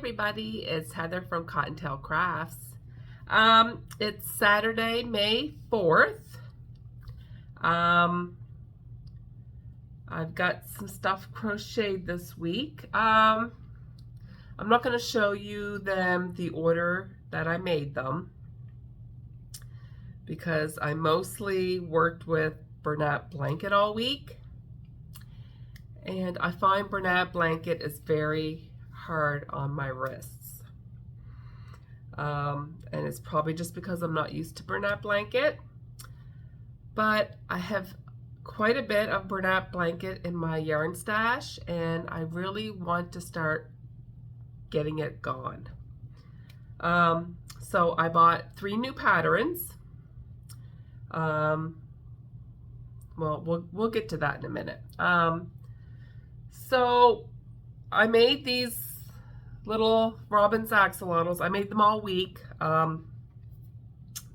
everybody, it's Heather from Cottontail Crafts. It's Saturday, May 4th. I've got some stuff crocheted this week. I'm not going to show you the order that I made them because I mostly worked with Bernat blanket all week, and I find Bernat blanket is very hard on my wrists, and it's probably just because I'm not used to Bernat blanket, but I have quite a bit of Bernat blanket in my yarn stash, and I really want to start getting it gone. So I bought 3 new patterns. Well, we'll get to that in a minute. So I made these little Robin's axolotls. I made them all week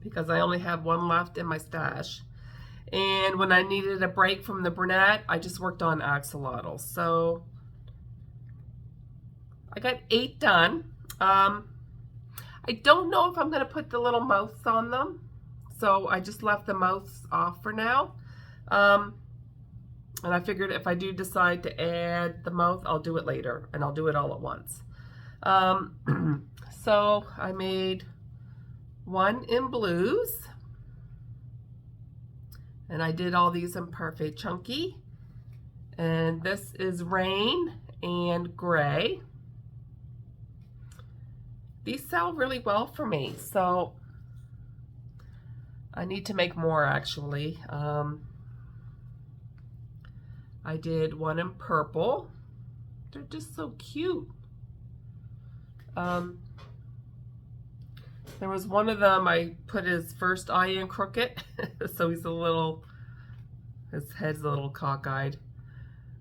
because I only have one left in my stash. And when I needed a break from the Bernat, I just worked on axolotls. So I got 8 done. I don't know if I'm going to put the little mouths on them, so I just left the mouths off for now. And I figured if I do decide to add the mouth, I'll do it later, and I'll do it all at once. So I made one in blues, and I did all these in Parfait Chunky, and this is Rain and Gray. These sell really well for me, so I need to make more actually. I did one in purple. They're just so cute. There was one of them, I put his first eye in crooked, so he's his head's a little cockeyed.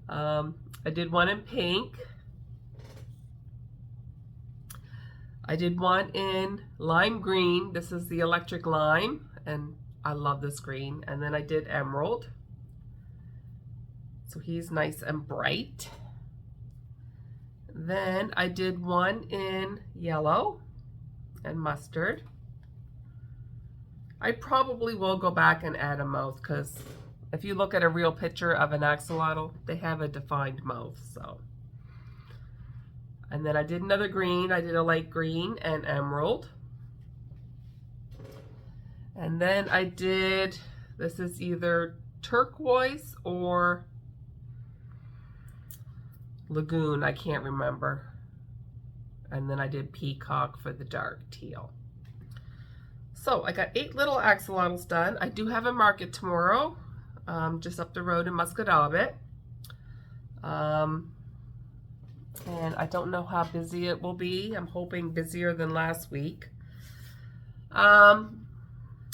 I did one in pink. I did one in lime green. This is the electric lime, and I love this green. And then I did emerald. So he's nice and bright. Then I did one in yellow and mustard. I probably will go back and add a mouth, because if you look at a real picture of an axolotl, they have a defined mouth. So. And then I did another green. I did a light green and emerald. And then I did, this is either turquoise or lagoon, I can't remember. And then I did peacock for the dark teal. So I got 8 little axolotls done. I do have a market tomorrow, just up the road in Muscatawbit. And I don't know how busy it will be. I'm hoping busier than last week.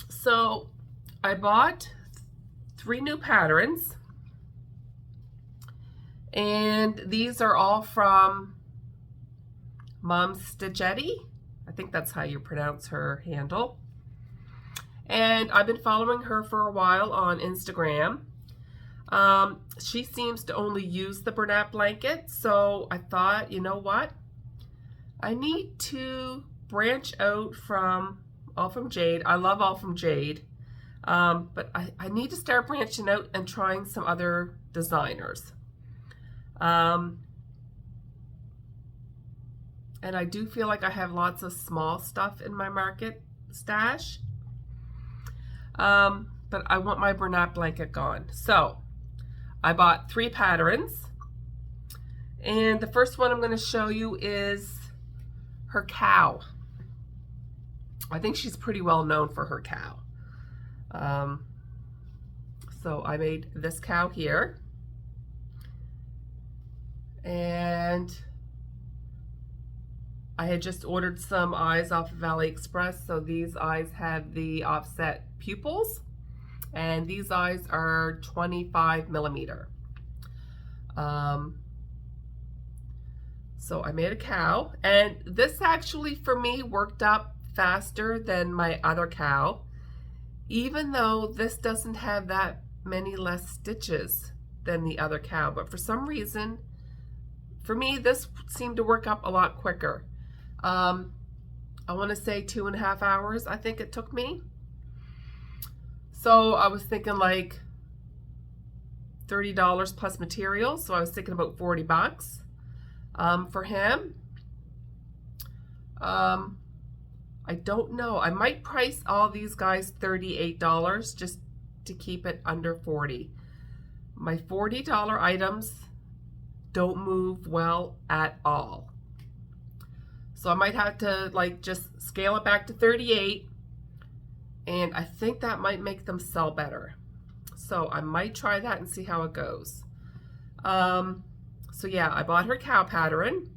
So I bought 3 new patterns, and these are all from Momsstitchetti. I think that's how you pronounce her handle. And I've been following her for a while on Instagram. She seems to only use the Bernat blanket, so I thought, you know what? I need to branch out from All From Jade. I love All From Jade, but I need to start branching out and trying some other designers. And I do feel like I have lots of small stuff in my market stash, but I want my Bernat blanket gone. So I bought 3 patterns, and the first one I'm going to show you is her cow. I think she's pretty well known for her cow. So I made this cow here, and I had just ordered some eyes off of AliExpress, so these eyes have the offset pupils. And these eyes are 25 millimeter. So I made a cow, and this actually for me worked up faster than my other cow, even though this doesn't have that many less stitches than the other cow. But for some reason, for me, this seemed to work up a lot quicker. I want to say 2.5 hours, I think it took me. So I was thinking like $30 plus materials. So I was thinking about 40 bucks for him. I don't know. I might price all these guys $38 just to keep it under 40. My $40 items don't move well at all. So I might have to like just scale it back to 38, and I think that might make them sell better. So I might try that and see how it goes. So yeah, I bought her cow pattern,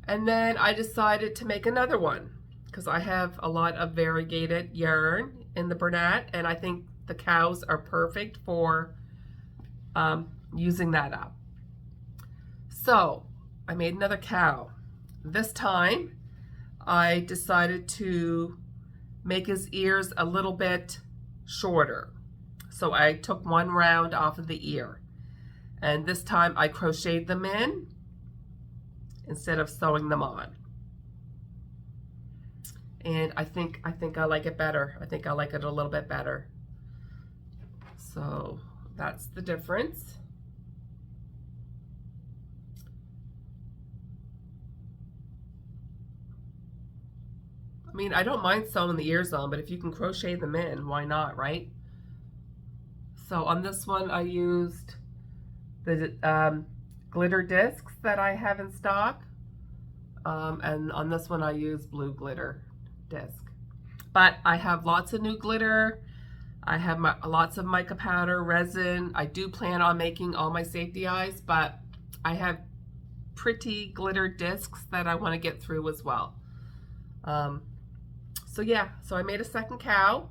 and then I decided to make another one because I have a lot of variegated yarn in the Bernat, and I think the cows are perfect for using that up. So I made another cow. This time I decided to make his ears a little bit shorter. So I took one round off of the ear, and this time I crocheted them in instead of sewing them on. And I think I like it better. I think I like it a little bit better. So that's the difference. I mean, I don't mind sewing the ears on, but if you can crochet them in, why not, right? So on this one, I used the glitter discs that I have in stock. And on this one, I use blue glitter disc. But I have lots of new glitter. I have lots of mica powder, resin. I do plan on making all my safety eyes, but I have pretty glitter discs that I want to get through as well. So yeah, so I made a second cow,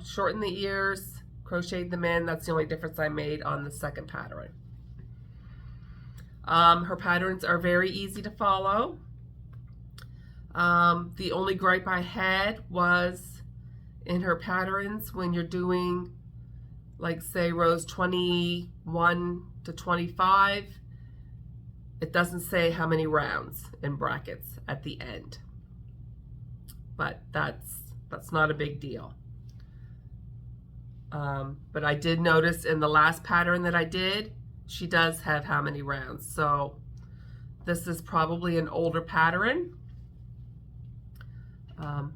shortened the ears, crocheted them in. That's the only difference I made on the second pattern. Her patterns are very easy to follow. The only gripe I had was in her patterns when you're doing, like say rows 21 to 25, it doesn't say how many rounds in brackets at the end. But that's not a big deal. But I did notice in the last pattern that I did, she does have how many rounds. So this is probably an older pattern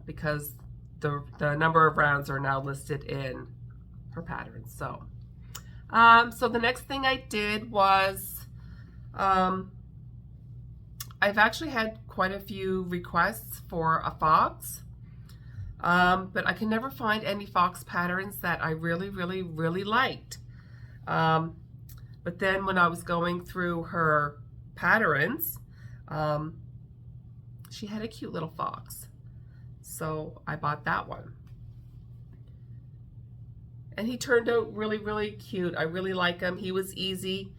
because the number of rounds are now listed in her pattern. So, so the next thing I did was I've actually had quite a few requests for a fox, but I can never find any fox patterns that I really liked. But then when I was going through her patterns, she had a cute little fox. So I bought that one. And he turned out really cute. I really like him. He was easy.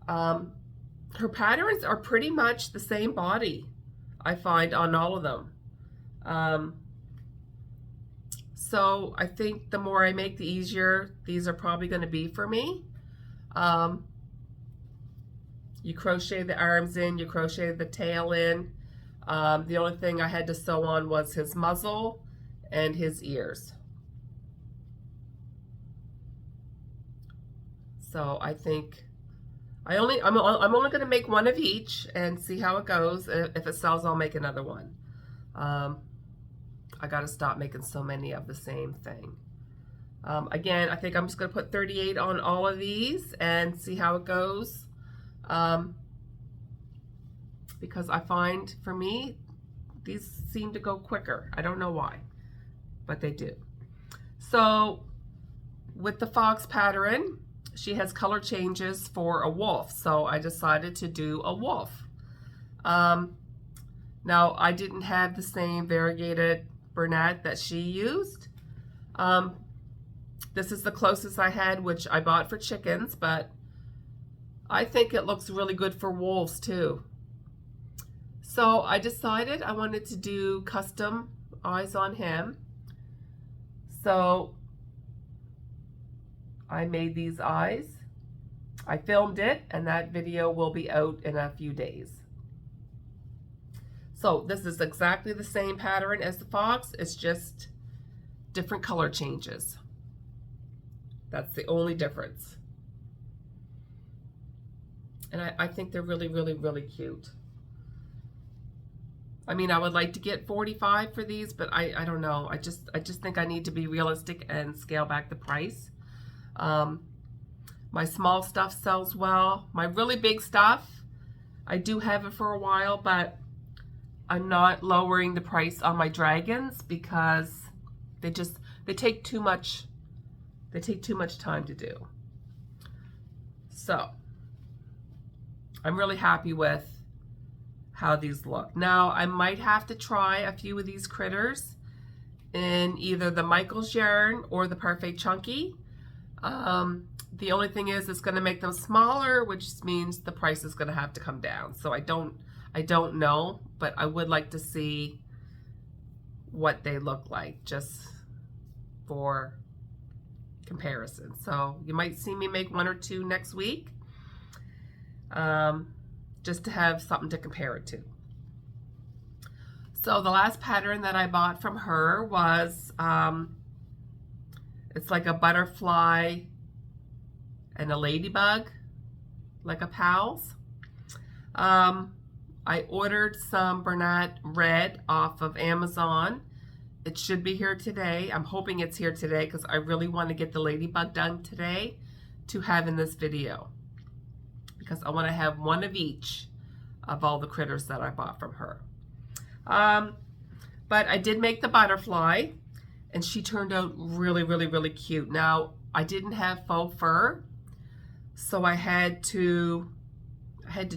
Her patterns are pretty much the same body, I find, on all of them. So I think the more I make, the easier these are probably going to be for me. You crochet the arms in, you crochet the tail in. The only thing I had to sew on was his muzzle and his ears. So I think I'm only going to make one of each and see how it goes. If it sells, I'll make another one. I got to stop making so many of the same thing. Again, I think I'm just going to put 38 on all of these and see how it goes. Because I find, for me, these seem to go quicker. I don't know why, but they do. So with the fox pattern, she has color changes for a wolf, so I decided to do a wolf. Now, I didn't have the same variegated Bernat that she used. This is the closest I had, which I bought for chickens, but I think it looks really good for wolves too. So I decided I wanted to do custom eyes on him. So I made these eyes. I filmed it, and that video will be out in a few days. So this is exactly the same pattern as the fox. It's just different color changes. That's the only difference. And I think they're really, really, really cute. I mean, I would like to get 45 for these, but I don't know. I just think I need to be realistic and scale back the price. My small stuff sells well. My really big stuff, I do have it for a while, but I'm not lowering the price on my dragons because they take too much time to do. So I'm really happy with how these look. Now I might have to try a few of these critters in either the Michael's yarn or the Parfait Chunky. The only thing is it's going to make them smaller, which means the price is going to have to come down. So I don't know, but I would like to see what they look like just for comparison. So you might see me make 1 or 2 next week, just to have something to compare it to. So the last pattern that I bought from her was, it's like a butterfly and a ladybug, like a pals. I ordered some Bernat Red off of Amazon. It should be here today. I'm hoping it's here today because I really want to get the ladybug done today to have in this video, because I want to have one of each of all the critters that I bought from her. But I did make the butterfly, and she turned out really, really, really cute. Now, I didn't have faux fur, so I had to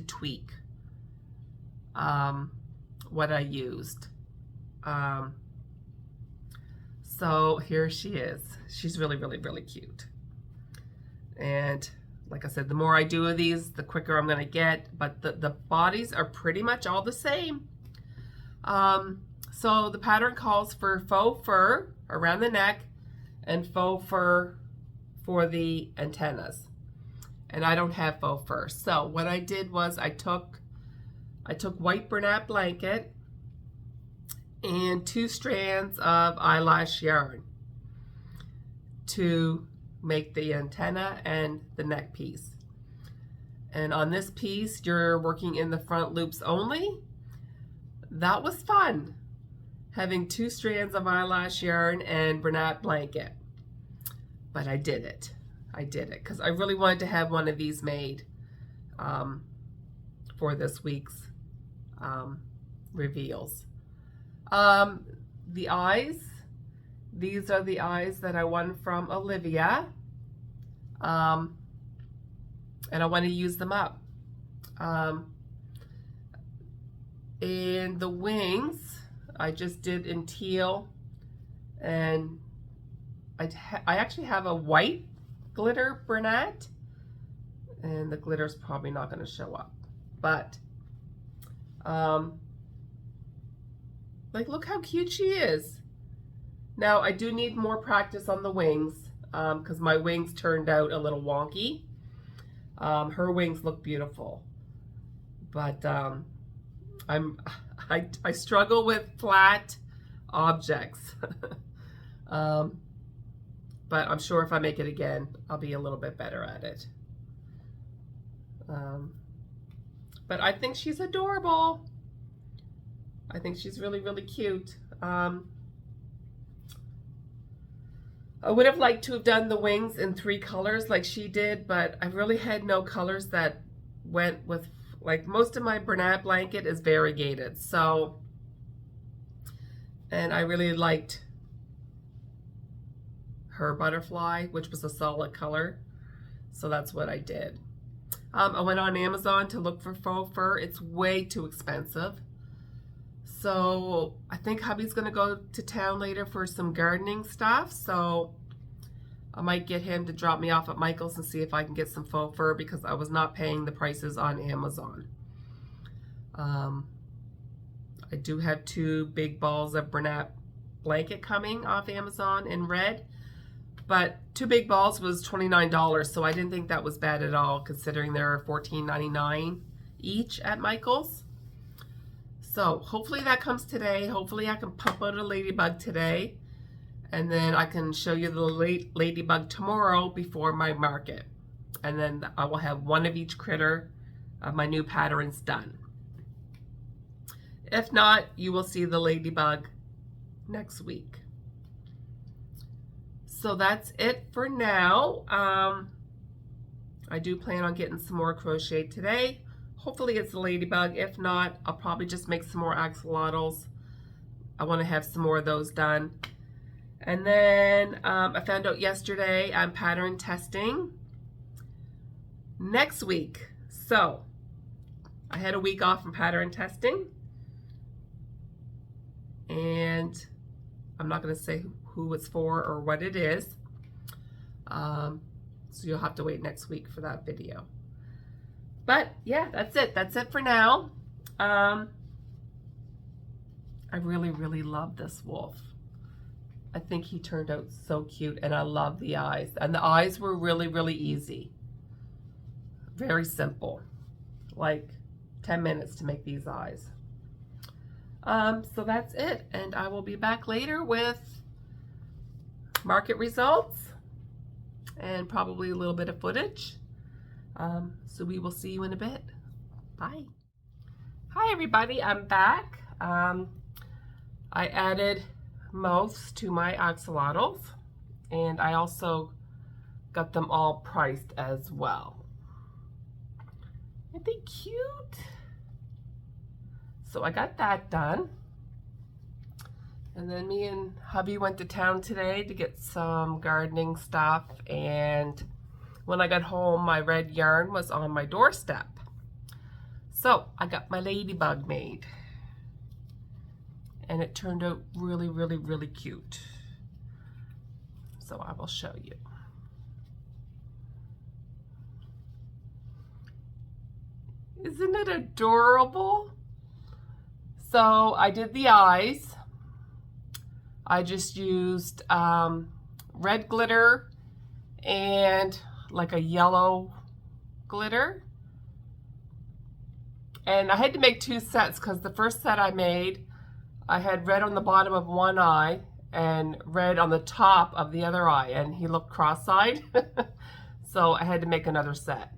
tweak what I used. So here she is. She's really, really, really cute. And like I said, the more I do of these, the quicker I'm gonna get, but the bodies are pretty much all the same. So the pattern calls for faux fur around the neck and faux fur for the antennas. And I don't have faux fur. So what I did was I took white Bernat blanket and 2 strands of eyelash yarn to make the antenna and the neck piece. And on this piece, you're working in the front loops only. That was fun, having 2 strands of eyelash yarn and Bernat blanket. But I did it. I did it because I really wanted to have one of these made for this week's reveals. The eyes, these are the eyes that I won from Olivia, and I want to use them up. And the wings I just did in teal, and I actually have a white glitter Bernat, and the glitter's probably not going to show up, but like, look how cute she is. Now I do need more practice on the wings because my wings turned out a little wonky. Her wings look beautiful, but I struggle with flat objects. But I'm sure if I make it again, I'll be a little bit better at it. But I think she's adorable. I think she's really, really cute. I would have liked to have done the wings in 3 colors like she did, but I really had no colors that went with, like, most of my Bernat blanket is variegated. So, and I really liked her butterfly, which was a solid color. So that's what I did. I went on Amazon to look for faux fur. It's way too expensive. So I think hubby's gonna go to town later for some gardening stuff. So I might get him to drop me off at Michael's and see if I can get some faux fur because I was not paying the prices on Amazon. I do have 2 big balls of Bernat blanket coming off Amazon in red, but 2 big balls was $29, so I didn't think that was bad at all considering they're $14.99 each at Michael's. So hopefully that comes today. Hopefully I can pump out a ladybug today. And then I can show you the ladybug tomorrow before my market. And then I will have one of each critter of my new patterns done. If not, you will see the ladybug next week. So that's it for now. I do plan on getting some more crochet today. Hopefully it's a ladybug. If not, I'll probably just make some more axolotls. I want to have some more of those done. And then I found out yesterday I'm pattern testing next week. So I had a week off from pattern testing. And I'm not going to say who it's for or what it is. So you'll have to wait next week for that video. But yeah, that's it. That's it for now. I really, really love this wolf. I think he turned out so cute, and I love the eyes. And the eyes were really, really easy. Very simple. Like 10 minutes to make these eyes. So that's it, and I will be back later with market results and probably a little bit of footage. So we will see you in a bit. Bye. Hi everybody, I'm back. I added mouths to my axolotls, and I also got them all priced as well. Aren't they cute? So I got that done. And then me and hubby went to town today to get some gardening stuff, and when I got home, my red yarn was on my doorstep. So I got my ladybug made. And it turned out really, really, really cute. So I will show you. Isn't it adorable? So I did the eyes. I just used red glitter and like a yellow glitter. And I had to make two sets because the first set I made, I had red on the bottom of one eye and red on the top of the other eye, and he looked cross-eyed. So I had to make another set.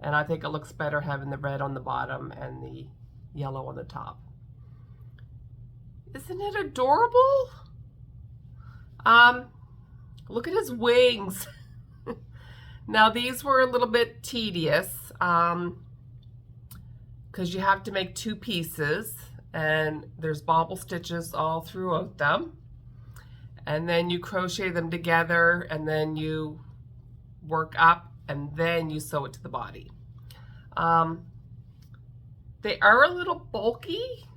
And I think it looks better having the red on the bottom and the yellow on the top. Isn't it adorable? Look at his wings. Now these were a little bit tedious because you have to make two pieces, and there's bobble stitches all throughout them, and then you crochet them together, and then you work up, and then you sew it to the body. They are a little bulky,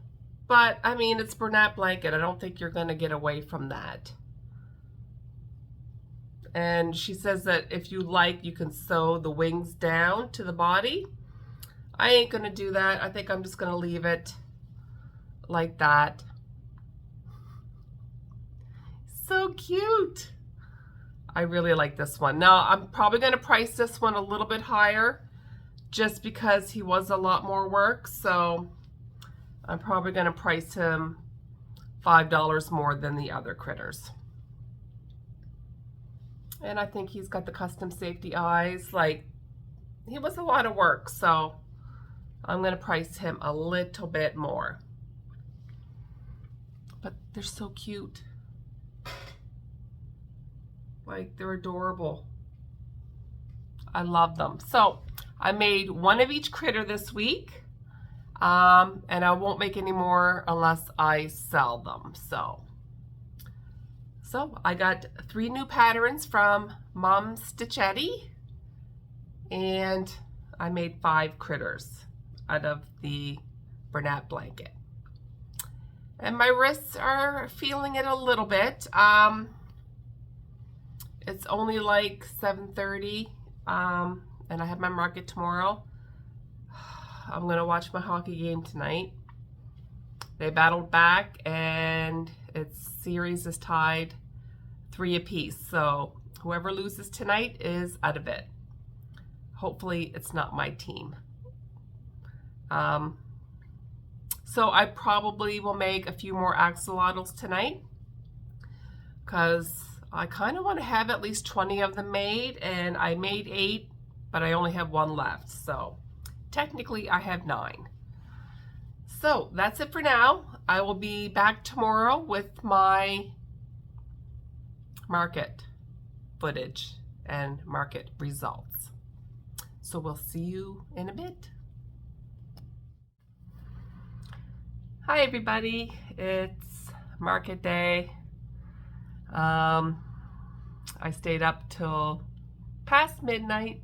but I mean, it's Bernat blanket. I don't think you're going to get away from that. And she says that if you like, you can sew the wings down to the body. I ain't going to do that. I think I'm just going to leave it like that. So cute. I really like this one. Now, I'm probably going to price this one a little bit higher just because he was a lot more work. So I'm probably going to price him $5 more than the other critters. And I think he's got the custom safety eyes. Like, he was a lot of work, so I'm going to price him a little bit more. But they're so cute. Like, they're adorable. I love them. So I made one of each critter this week. And I won't make any more unless I sell them. So I got 3 new patterns from Momsstitchetti, and I made 5 critters out of the Bernat blanket. And my wrists are feeling it a little bit. It's only like 7:30, and I have my market tomorrow. I'm going to watch my hockey game tonight. They battled back, and its series is tied 3 apiece. So whoever loses tonight is out of it. Hopefully it's not my team. So I probably will make a few more axolotls tonight because I kind of want to have at least 20 of them made, and I made 8, but I only have 1 left. So technically I have 9. So that's it for now. I will be back tomorrow with my market footage and market results. So we'll see you in a bit. Hi everybody, it's market day. I stayed up till past midnight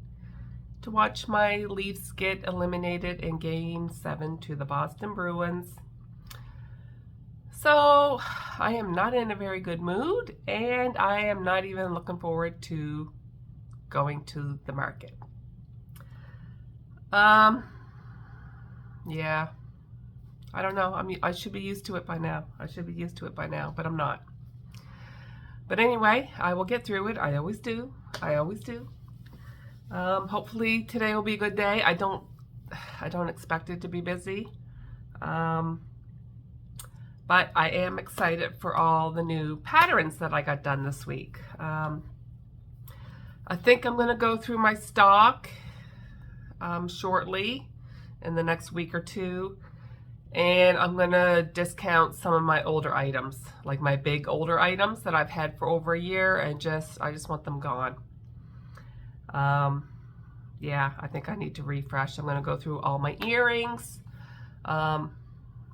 to watch my Leafs get eliminated in Game 7 to the Boston Bruins. So I am not in a very good mood, and I am not even looking forward to going to the market. Yeah, I don't know. I should be used to it by now. But I'm not. But anyway, I will get through it. I always do. Hopefully today will be a good day. I don't expect it to be busy. But I am excited for all the new patterns that I got done this week. I think I'm going to go through my stock shortly in the next week or two, and I'm going to discount some of my older items, like my big older items that I've had for over a year, and I just want them gone. Yeah, I think I need to refresh. I'm going to go through all my earrings.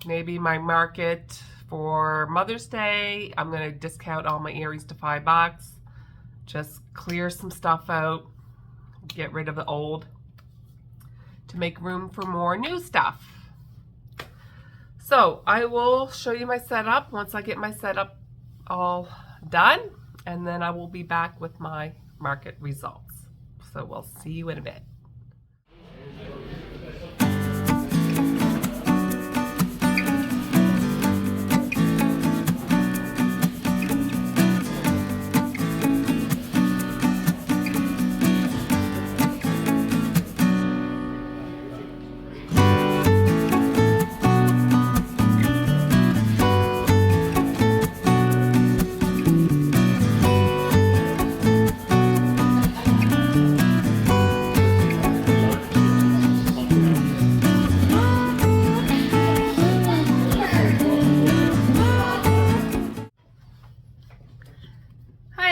Maybe my market for Mother's Day, I'm going to discount all my earrings to $5. Just clear some stuff out, get rid of the old to make room for more new stuff. So I will show you my setup once I get my setup all done, and then I will be back with my market results. So we'll see you in a bit.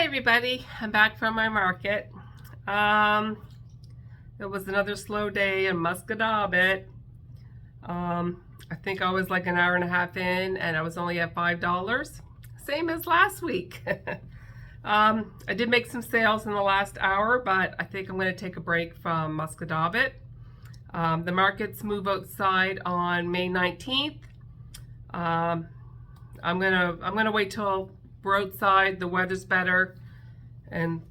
Everybody, I'm back from my market. It was another slow day in Muscatobit. I think I was like an hour and a half in, and I was only at $5, same as last week. I did make some sales in the last hour, but I think I'm going to take a break from Muscatobit. The markets move outside on May 19th. I'm gonna wait till we're outside, the weather's better, and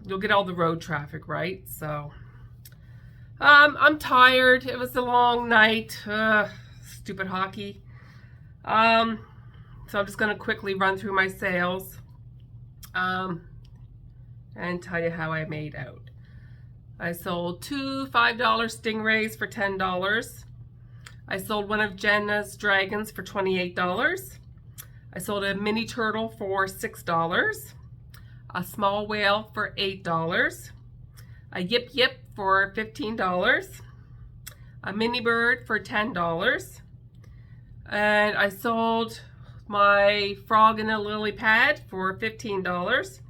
you'll get all the road traffic, right? So I'm tired. It was a long night. Stupid hockey. So I'm just gonna quickly run through my sales and tell you how I made out. I sold 2 $5 stingrays for $10. I sold one of Jenna's dragons for $28. I sold a mini turtle for $6. A small whale for $8. A yip yip for $15. A mini bird for $10. And I sold my frog in a lily pad for $15.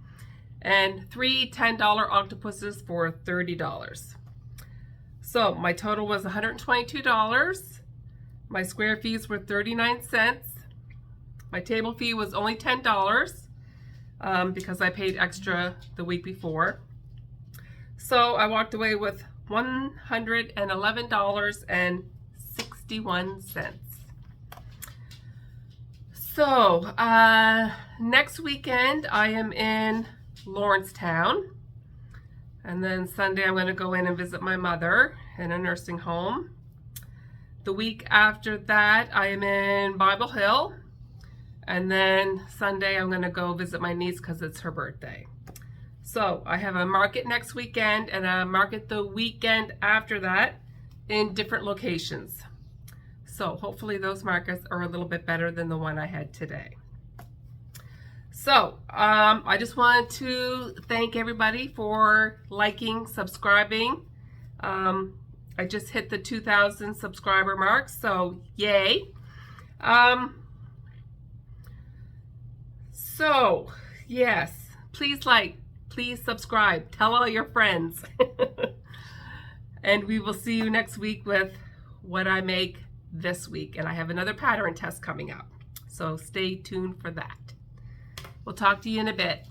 And 3 $10 octopuses for $30. So my total was $122. My square fees were 39 cents. My table fee was only $10 because I paid extra the week before. So I walked away with $111.61. So next weekend I am in Lawrencetown, and then Sunday I'm going to go in and visit my mother in a nursing home. The week after that I am in Bible Hill, and then Sunday I'm going to go visit my niece because it's her birthday. So I have a market next weekend and a market the weekend after that in different locations. So hopefully those markers are a little bit better than the one I had today. So I just wanted to thank everybody for liking, subscribing. I just hit the 2,000 subscriber mark, so yay. So yes, please like, please subscribe, tell all your friends. And we will see you next week with what I make this week. And I have another pattern test coming up, so stay tuned for that. We'll talk to you in a bit.